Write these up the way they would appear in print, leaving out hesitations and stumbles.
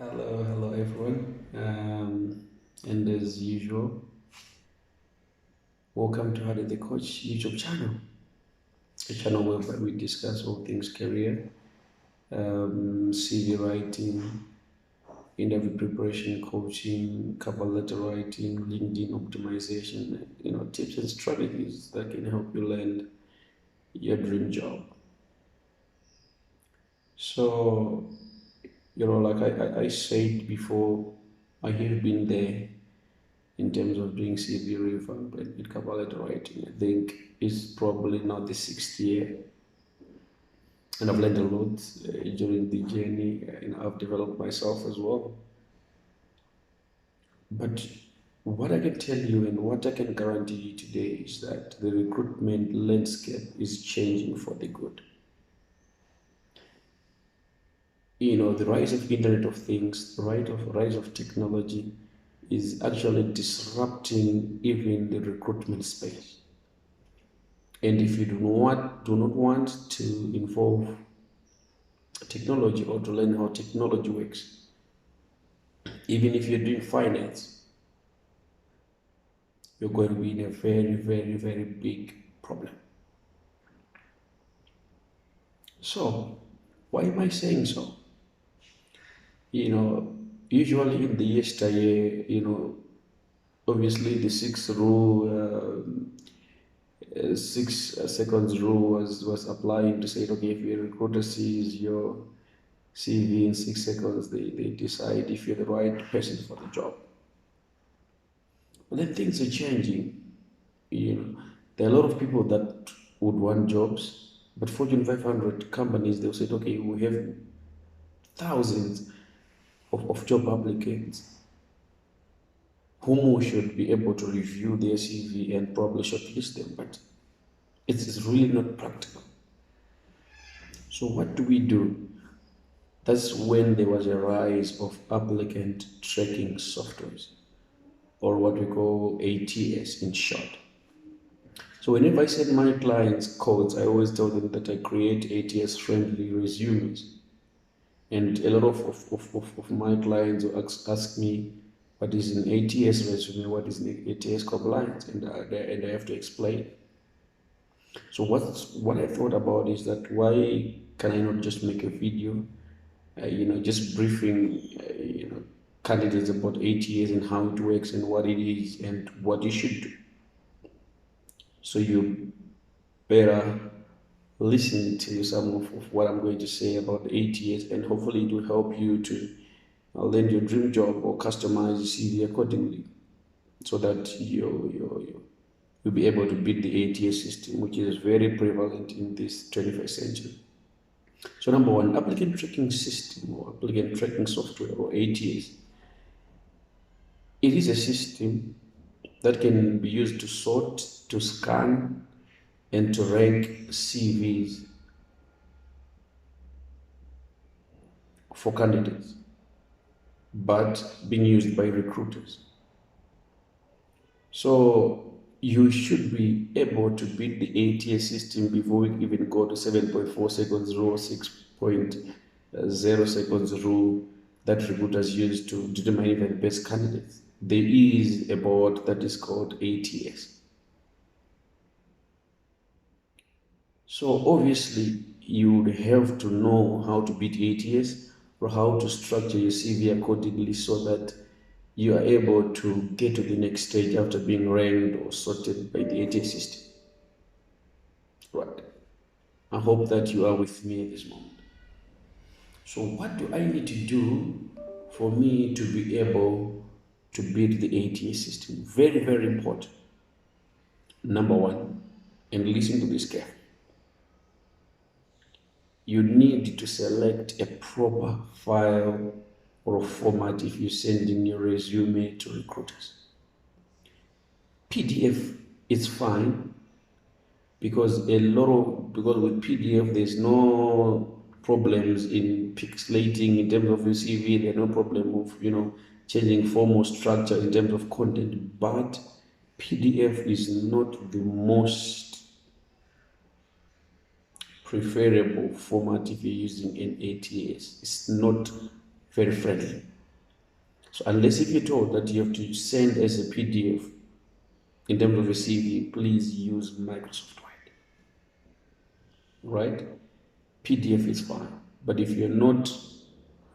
Hello everyone. And as usual, welcome to How Did the Coach YouTube channel, a channel where we discuss all things career, CV writing, interview preparation, coaching, cover letter writing, LinkedIn optimization, tips and strategies that can help you land your dream job. So, like I said before, I have been there in terms of doing CV revamp and cover letter writing. I think it's probably now the sixth year, and I've learned a lot during the journey, and I've developed myself as well. But what I can tell you and what I can guarantee you today is that the recruitment landscape is changing for the good. The rise of Internet of Things, the rise of technology is actually disrupting even the recruitment space. And if you do not want to involve technology or to learn how technology works, even if you're doing finance, you're going to be in a very, very, very big problem. So, why am I saying so? Usually in the yesteryear, obviously the sixth rule, 6 seconds rule was applying to say, okay, if your recruiter sees your CV in 6 seconds, they decide if you're the right person for the job. But then things are changing. There are a lot of people that would want jobs, but Fortune 500 companies, they'll say, okay, we have thousands of job applicants whom we should be able to review their CV and probably shortlist them, but it's really not practical. So what do we do? That's when there was a rise of applicant tracking softwares, or what we call ATS in short. So whenever I send my clients codes, I always tell them that I create ATS-friendly resumes. And a lot of my clients will ask me, what is an ATS resume, what is an ATS compliance, and I have to explain. So what I thought about is that why can I not just make a video, just briefing, candidates about ATS and how it works and what it is and what you should do. So you better listen to some of what I'm going to say about the ATS, and hopefully it will help you to land your dream job or customize your CV accordingly, so that you'll be able to beat the ATS system, which is very prevalent in this 21st century. So number one, applicant tracking system or applicant tracking software or ATS. It is a system that can be used to sort, to scan, and to rank CVs for candidates, but being used by recruiters. So you should be able to beat the ATS system before we even go to 7.4 seconds rule, 6.0 seconds rule that recruiters use to determine even the best candidates. There is a board that is called ATS. So obviously you would have to know how to beat ATS or how to structure your CV accordingly so that you are able to get to the next stage after being ranked or sorted by the ATS system. Right. I hope that you are with me at this moment. So what do I need to do for me to be able to beat the ATS system? Very, very important. Number one, and listen to this carefully. You need to select a proper file or format if you send in your resume to recruiters. PDF is fine because with PDF there's no problems in pixelating in terms of your CV. There's no problem of changing form or structure in terms of content, but PDF is not the most preferable format if you're using an ATS. It's not very friendly. So unless if you're told that you have to send as a PDF in terms of a CV, please use Microsoft Word, right? PDF is fine, but if you're not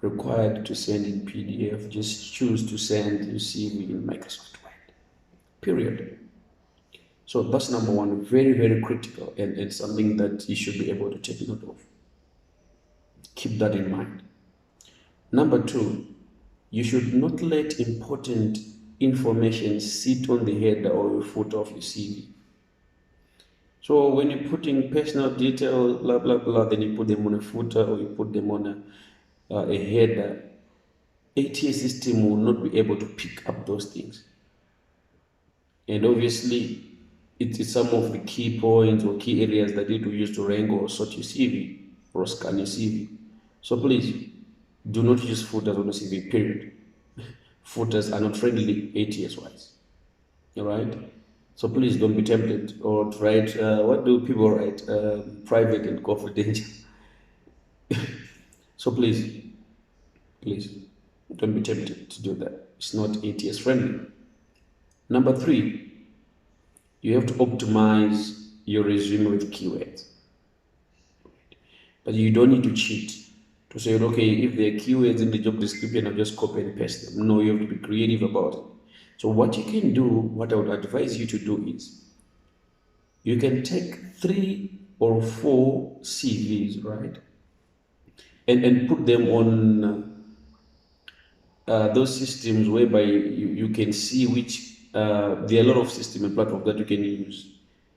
required to send in PDF, just choose to send your CV in Microsoft Word, period. So that's number one, very, very critical, and something that you should be able to take note of. Keep that in mind. Number two, you should not let important information sit on the header or the footer of your CV. So when you're putting personal details, blah, blah, blah, then you put them on a footer or you put them on a header, ATS system will not be able to pick up those things. And obviously, it's some of the key points or key areas that you need to use to rank or sort your CV or scan your CV. So please, do not use footers on a CV, period. Footers are not friendly ATS-wise, all right? So please don't be tempted or write, what do people write? Private and confidential. So please, don't be tempted to do that. It's not ATS friendly. Number three, you have to optimize your resume with keywords. But you don't need to cheat to say, okay, if there are keywords in the job description, I'll just copy and paste them. No, you have to be creative about it. So what you can do, what I would advise you to do is, you can take 3 or 4 CVs, right? And put them on those systems whereby you can see which, there are a lot of system and platforms that you can use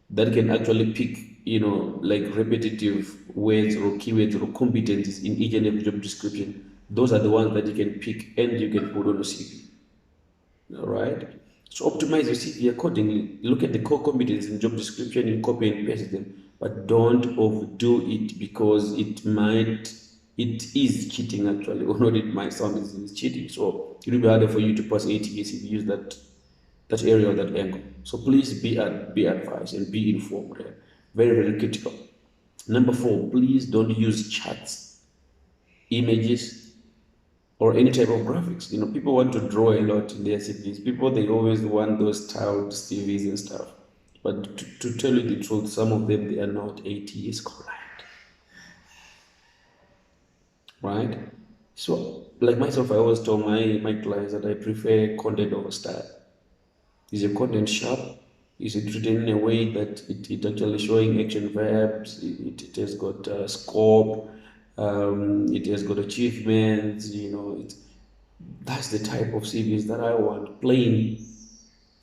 that can actually pick, like repetitive words or keywords or competencies in each and every job description. Those are the ones that you can pick and you can put on a CV. All right. So optimize your CV accordingly. Look at the core competencies in job description, you copy and paste them, but don't overdo it because it is cheating actually, or not it might sound it's cheating. So it will be harder for you to pass ATS if you use that area or that angle. So please be advised and be informed. Very, very critical. Number 4, please don't use charts, images, or any type of graphics. People want to draw a lot in their CVs. People, they always want those styled CVs and stuff. But to tell you the truth, some of them, they are not ATS compliant. Right? So, like myself, I always tell my clients that I prefer content over style. Is your content sharp? Is it written in a way that it actually showing action verbs? It has got scope. It has got achievements. That's the type of CVs that I want. Plain.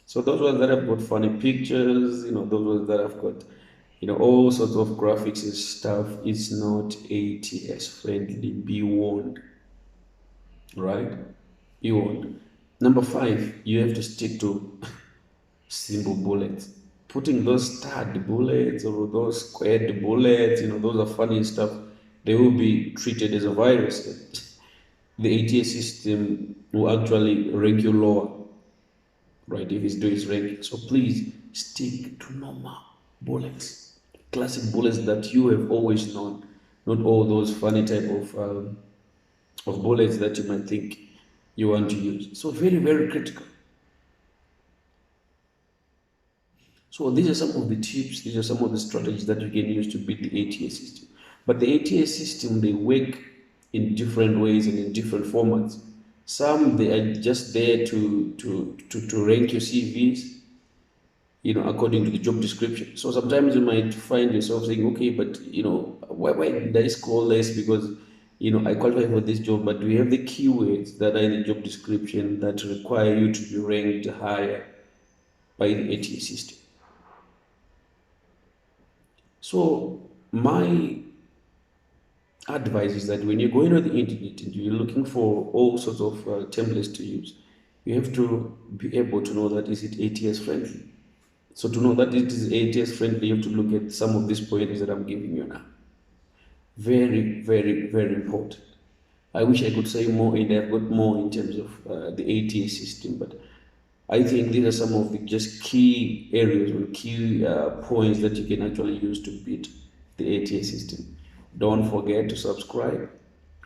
So those ones that have got funny pictures. Those ones that have got all sorts of graphics and stuff. It's not ATS friendly. Be warned. Right? Be warned. Number 5, you have to stick to simple bullets. Putting those starred bullets or those squared bullets, those are funny stuff. They will be treated as a virus. The ATS system will actually rank you lower, right, if it's doing its ranking. So please stick to normal bullets, classic bullets that you have always known, not all those funny type of bullets that you might think you want to use. So very, very critical. So these are some of the tips, these are some of the strategies that you can use to beat the ATS system. But the ATS system, they work in different ways and in different formats. Some, they are just there to rank your CVs, according to the job description. So sometimes you might find yourself saying, okay, but, why did I score less? Because, I qualify for this job, but we have the keywords that are in the job description that require you to be ranked higher by the ATS system. So my advice is that when you're going on the internet and you're looking for all sorts of templates to use, you have to be able to know that is it ATS friendly. So to know that it is ATS friendly, you have to look at some of these pointers that I'm giving you now. Very, very, very important. I wish I could say more, and I've got more in terms of the ATS system, but I think these are some of the just key areas or key points that you can actually use to beat the ATS system. Don't forget to subscribe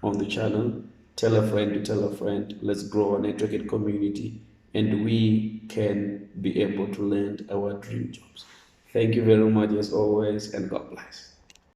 on the channel, tell a friend to tell a friend. Let's grow our networking community, and we can be able to land our dream jobs. Thank you very much as always, and God bless.